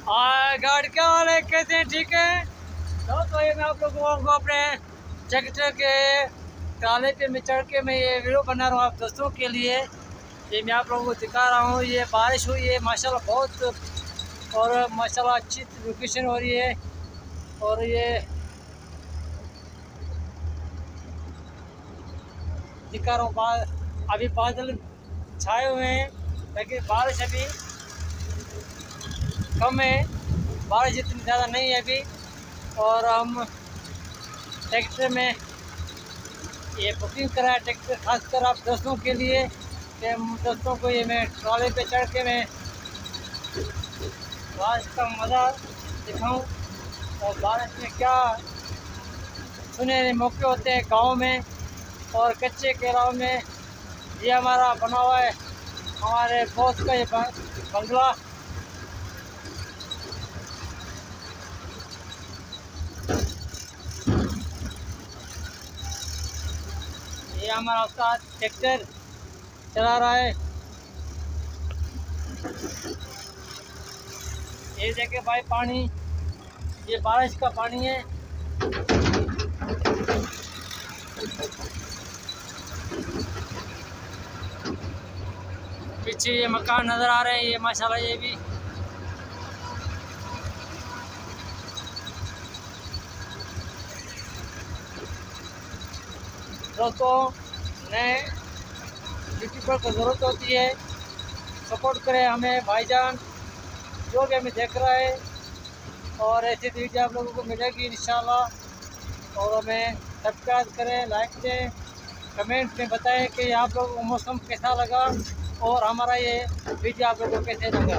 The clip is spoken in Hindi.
गाड़ी क्या हाल है, कैसे हैं? ठीक है। तो ये मैं आप लोगों को अपने ट्रैक्टर के ट्राले पे में चढ़ के मैं ये वीडियो बना रहा हूँ आप दोस्तों के लिए। ये मैं आप लोगों को दिखा रहा हूँ। ये बारिश हुई है माशाल्लाह बहुत, और माशाल्लाह अच्छी लोकेशन हो रही है। और ये दिखा रहा हूँ अभी बादल छाए हुए हैं, लेकिन बारिश अभी कम है, बारिश इतनी ज़्यादा नहीं है अभी। और हम ट्रैक्टर में ये बुकिंग करा है, ट्रैक्टर खासकर आप दोस्तों के लिए कि दोस्तों को ये मैं ट्रॉले पे चढ़ के मैं बारिश का मज़ा दिखाऊं। और बारिश में क्या सुनहरे मौके होते हैं गांव में और कच्चे केराव में। ये हमारा बना हुआ है हमारे बॉस का ये बंगला। ये हमारा उस्ताद ट्रैक्टर चला रहा है। ये देखे भाई पानी, ये बारिश का पानी है। पीछे ये मकान नज़र आ रहे हैं, ये माशाल्लाह ये भी दोस्तों नए यूट्यूबर को ज़रूरत होती है, सपोर्ट करें हमें भाईजान जो भी हमें देख रहा है। और ऐसी वीडियो आप लोगों को मिलेगी इंशाल्लाह। और हमें सब्सक्राइब करें, लाइक दें, कमेंट में बताएं कि आप लोगों को मौसम कैसा लगा और हमारा ये वीडियो आप लोगों को कैसे लगा।